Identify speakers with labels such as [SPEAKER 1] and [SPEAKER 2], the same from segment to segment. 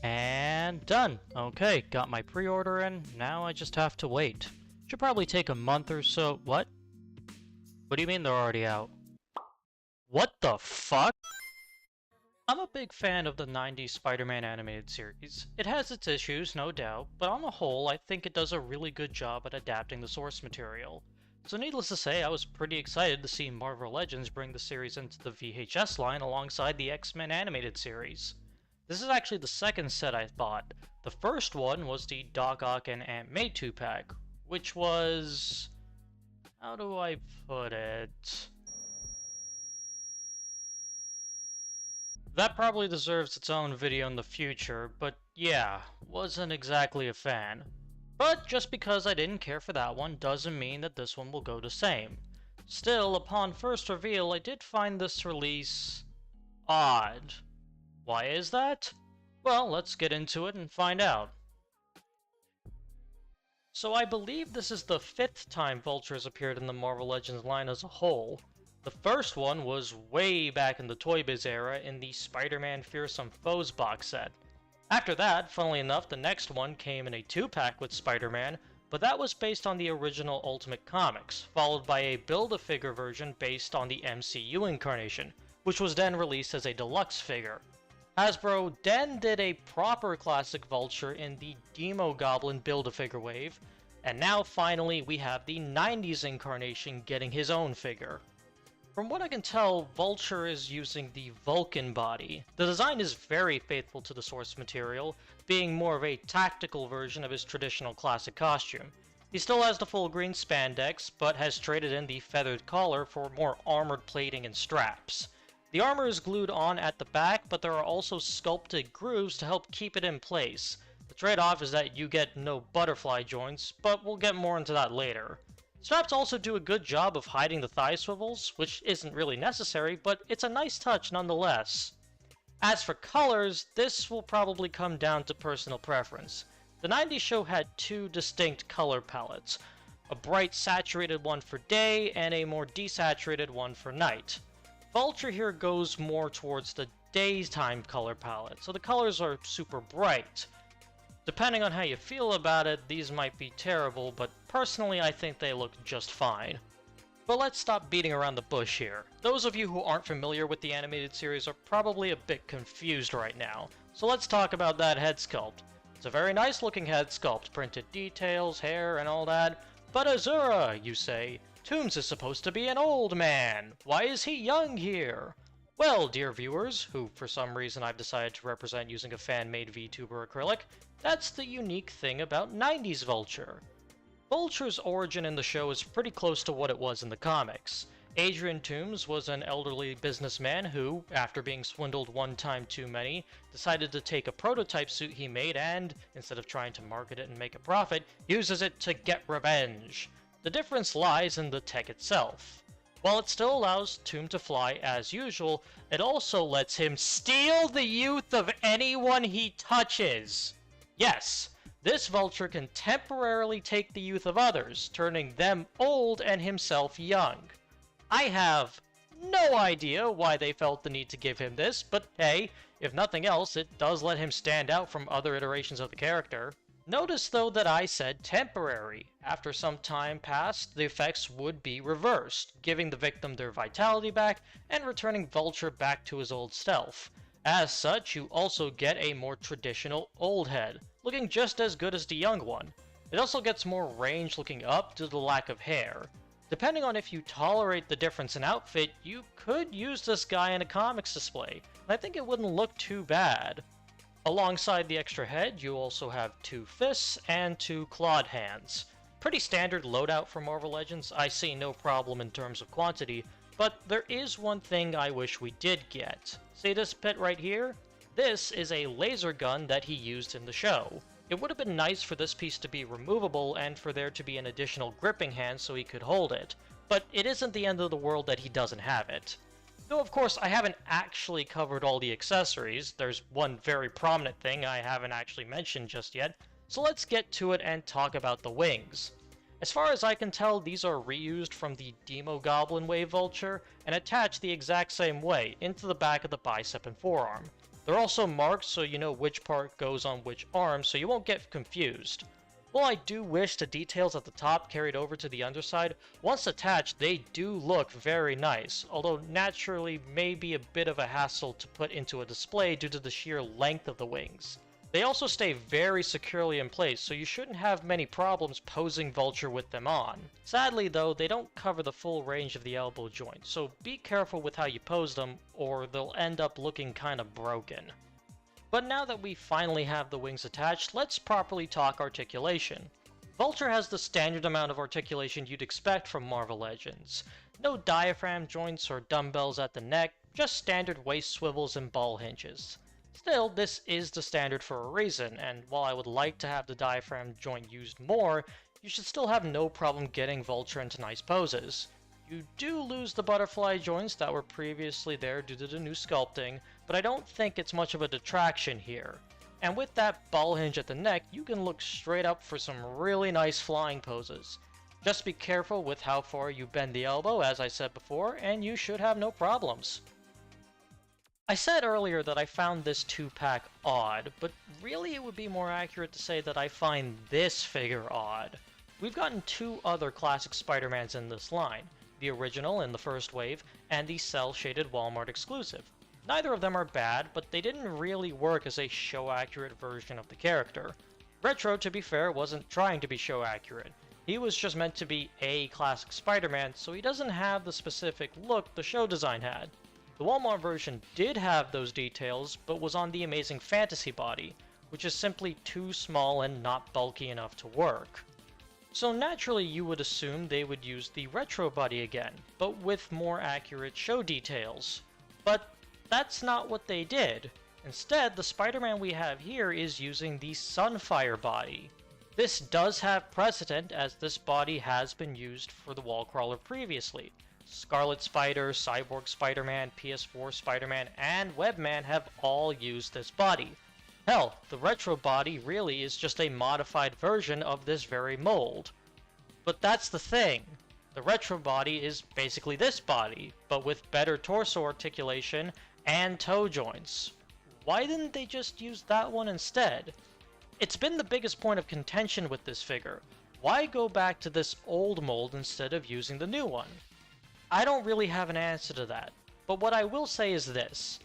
[SPEAKER 1] And done. Okay, got my pre-order in. Now I just have to wait. Should probably take a month or so. What? What do you mean they're already out? What the fuck? I'm a big fan of the 90s Spider-Man animated series. It has its issues, no doubt, but on the whole, I think it does a really good job at adapting the source material. So needless to say, I was pretty excited to see Marvel Legends bring the series into the VHS line alongside the X-Men animated series. This is actually the second set I bought. The first one was the Doc Ock and Aunt May 2-pack, which was... how do I put it? That probably deserves its own video in the future, but yeah, wasn't exactly a fan. But just because I didn't care for that one doesn't mean that this one will go the same. Still, upon first reveal, I did find this release... odd. Why is that? Well, let's get into it and find out. So I believe this is the 5th time Vulture has appeared in the Marvel Legends line as a whole. The first one was way back in the Toy Biz era in the Spider-Man Fearsome Foes box set. After that, funnily enough, the next one came in a 2-pack with Spider-Man, but that was based on the original Ultimate Comics, followed by a Build-A-Figure version based on the MCU incarnation, which was then released as a deluxe figure. Hasbro then did a proper classic Vulture in the Demo Goblin Build-A-Figure wave, and now finally we have the 90s incarnation getting his own figure. From what I can tell, Vulture is using the Vulcan body. The design is very faithful to the source material, being more of a tactical version of his traditional classic costume. He still has the full green spandex, but has traded in the feathered collar for more armored plating and straps. The armor is glued on at the back, but there are also sculpted grooves to help keep it in place. The trade-off is that you get no butterfly joints, but we'll get more into that later. Straps also do a good job of hiding the thigh swivels, which isn't really necessary, but it's a nice touch nonetheless. As for colors, this will probably come down to personal preference. The 90s show had two distinct color palettes, a bright saturated one for day and a more desaturated one for night. Vulture here goes more towards the daytime color palette, so the colors are super bright. Depending on how you feel about it, these might be terrible, but personally I think they look just fine. But let's stop beating around the bush here. Those of you who aren't familiar with the animated series are probably a bit confused right now, so let's talk about that head sculpt. It's a very nice looking head sculpt, printed details, hair, and all that, but Azura, you say? Toombs is supposed to be an old man. Why is he young here? Well, dear viewers, who for some reason I've decided to represent using a fan-made VTuber acrylic, that's the unique thing about 90s Vulture. Vulture's origin in the show is pretty close to what it was in the comics. Adrian Toombs was an elderly businessman who, after being swindled one time too many, decided to take a prototype suit he made and, instead of trying to market it and make a profit, uses it to get revenge. The difference lies in the tech itself. While it still allows Tomb to fly as usual, it also lets him steal the youth of anyone he touches. Yes, this Vulture can temporarily take the youth of others, turning them old and himself young. I have no idea why they felt the need to give him this, but hey, if nothing else, it does let him stand out from other iterations of the character. Notice though that I said temporary. After some time passed, the effects would be reversed, giving the victim their vitality back and returning Vulture back to his old self. As such, you also get a more traditional old head, looking just as good as the young one. It also gets more range looking up due to the lack of hair. Depending on if you tolerate the difference in outfit, you could use this guy in a comics display, and I think it wouldn't look too bad. Alongside the extra head, you also have 2 fists and 2 clawed hands. Pretty standard loadout for Marvel Legends, I see no problem in terms of quantity, but there is one thing I wish we did get. See this pit right here? This is a laser gun that he used in the show. It would have been nice for this piece to be removable and for there to be an additional gripping hand so he could hold it, but it isn't the end of the world that he doesn't have it. Though of course I haven't actually covered all the accessories, there's one very prominent thing I haven't actually mentioned just yet, so let's get to it and talk about the wings. As far as I can tell, these are reused from the Demo Goblin Wave Vulture and attached the exact same way into the back of the bicep and forearm. They're also marked so you know which part goes on which arm, so you won't get confused. While I do wish the details at the top carried over to the underside, once attached they do look very nice, although naturally may be a bit of a hassle to put into a display due to the sheer length of the wings. They also stay very securely in place, so you shouldn't have many problems posing Vulture with them on. Sadly though, they don't cover the full range of the elbow joint, so be careful with how you pose them, or they'll end up looking kinda broken. But now that we finally have the wings attached, let's properly talk articulation. Vulture has the standard amount of articulation you'd expect from Marvel Legends. No diaphragm joints or dumbbells at the neck, just standard waist swivels and ball hinges. Still, this is the standard for a reason, and while I would like to have the diaphragm joint used more, you should still have no problem getting Vulture into nice poses. You do lose the butterfly joints that were previously there due to the new sculpting, but I don't think it's much of a detraction here. And with that ball hinge at the neck, you can look straight up for some really nice flying poses. Just be careful with how far you bend the elbow, as I said before, and you should have no problems. I said earlier that I found this 2-pack odd, but really it would be more accurate to say that I find this figure odd. We've gotten 2 other classic Spider-Mans in this line, the original in the first wave, and the cel-shaded Walmart exclusive. Neither of them are bad, but they didn't really work as a show-accurate version of the character. Retro, to be fair, wasn't trying to be show-accurate. He was just meant to be a classic Spider-Man, so he doesn't have the specific look the show design had. The Walmart version did have those details, but was on the Amazing Fantasy body, which is simply too small and not bulky enough to work. So naturally you would assume they would use the retro body again, but with more accurate show details. But that's not what they did. Instead, the Spider-Man we have here is using the Sunfire body. This does have precedent, as this body has been used for the Wallcrawler previously. Scarlet Spider, Cyborg Spider-Man, PS4 Spider-Man, and Webman have all used this body. Hell, the retro body really is just a modified version of this very mold. But that's the thing. The retro body is basically this body, but with better torso articulation and toe joints. Why didn't they just use that one instead? It's been the biggest point of contention with this figure. Why go back to this old mold instead of using the new one? I don't really have an answer to that, but what I will say is this.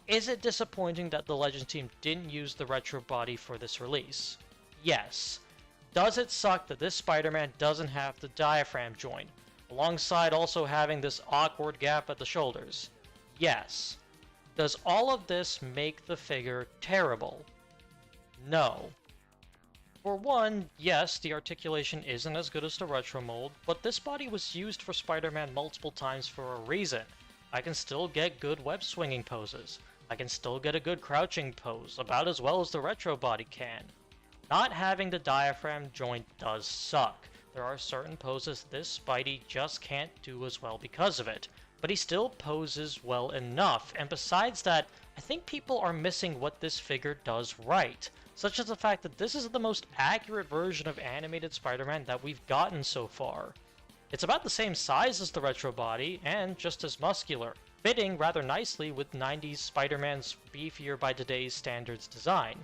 [SPEAKER 1] Is it disappointing that the Legends team didn't use the retro body for this release? Yes. Does it suck that this Spider-Man doesn't have the diaphragm joint, alongside also having this awkward gap at the shoulders? Yes. Does all of this make the figure terrible? No. For one, yes, the articulation isn't as good as the retro mold, but this body was used for Spider-Man multiple times for a reason. I can still get good web swinging poses. I can still get a good crouching pose, about as well as the retro body can. Not having the diaphragm joint does suck. There are certain poses this Spidey just can't do as well because of it, but he still poses well enough, and besides that, I think people are missing what this figure does right, such as the fact that this is the most accurate version of animated Spider-Man that we've gotten so far. It's about the same size as the retro body, and just as muscular, fitting rather nicely with 90s Spider-Man's beefier by today's standards design.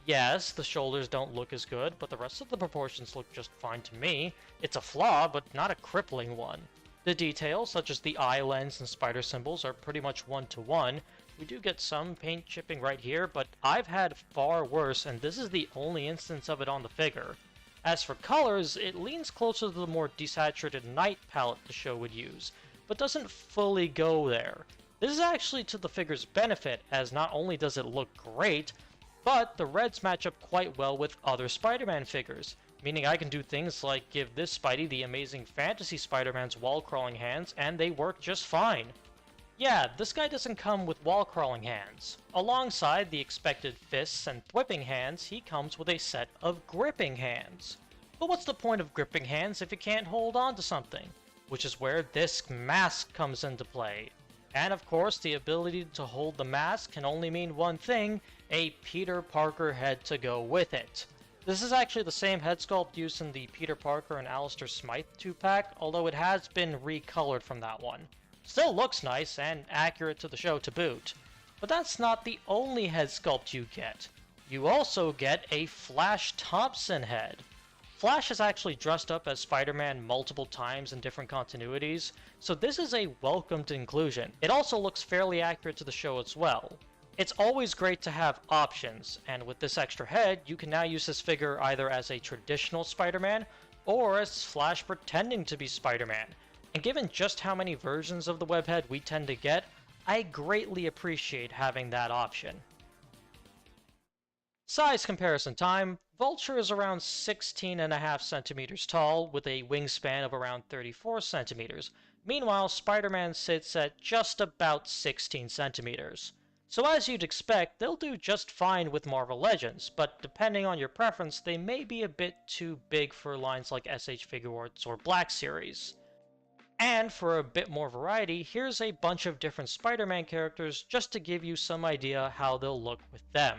[SPEAKER 1] Yes, the shoulders don't look as good, but the rest of the proportions look just fine to me. It's a flaw, but not a crippling one. The details, such as the eye lens and spider symbols, are pretty much one-to-one. We do get some paint chipping right here, but I've had far worse, and this is the only instance of it on the figure. As for colors, it leans closer to the more desaturated night palette the show would use, but doesn't fully go there. This is actually to the figure's benefit, as not only does it look great, but the reds match up quite well with other Spider-Man figures, meaning I can do things like give this Spidey the Amazing Fantasy Spider-Man's wall-crawling hands, and they work just fine. Yeah, this guy doesn't come with wall-crawling hands. Alongside the expected fists and whipping hands, he comes with a set of gripping hands. But what's the point of gripping hands if you can't hold on to something? Which is where this mask comes into play. And of course, the ability to hold the mask can only mean one thing, a Peter Parker head to go with it. This is actually the same head sculpt used in the Peter Parker and Alistair Smythe 2-pack, although it has been recolored from that one. Still looks nice and accurate to the show to boot. But that's not the only head sculpt you get. You also get a Flash Thompson head. Flash has actually dressed up as Spider-Man multiple times in different continuities, so this is a welcomed inclusion. It also looks fairly accurate to the show as well. It's always great to have options, and with this extra head, you can now use this figure either as a traditional Spider-Man, or as Flash pretending to be Spider-Man. And given just how many versions of the webhead we tend to get, I greatly appreciate having that option. Size comparison time. Vulture is around 16.5 centimeters tall, with a wingspan of around 34 centimeters. Meanwhile, Spider-Man sits at just about 16 centimeters. So as you'd expect, they'll do just fine with Marvel Legends, but depending on your preference, they may be a bit too big for lines like SH Figuarts or Black Series. And for a bit more variety, here's a bunch of different Spider-Man characters just to give you some idea how they'll look with them.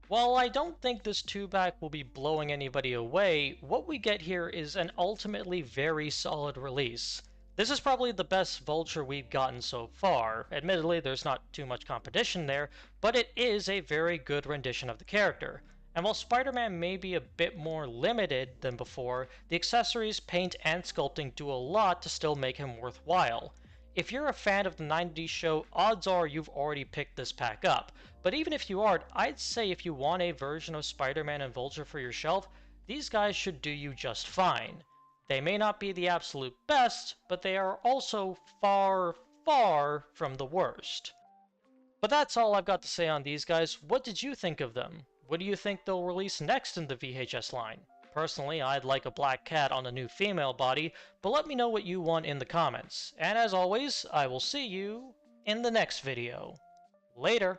[SPEAKER 1] While I don't think this 2-back will be blowing anybody away, what we get here is an ultimately very solid release. This is probably the best Vulture we've gotten so far. Admittedly, there's not too much competition there, but it is a very good rendition of the character. And while Spider-Man may be a bit more limited than before, the accessories, paint, and sculpting do a lot to still make him worthwhile. If you're a fan of the 90s show, odds are you've already picked this pack up. But even if you aren't, I'd say if you want a version of Spider-Man and Vulture for your shelf, these guys should do you just fine. They may not be the absolute best, but they are also far, far from the worst. But that's all I've got to say on these guys. What did you think of them? What do you think they'll release next in the VHS line? Personally, I'd like a black cat on a new female body, but let me know what you want in the comments. And as always, I will see you in the next video. Later!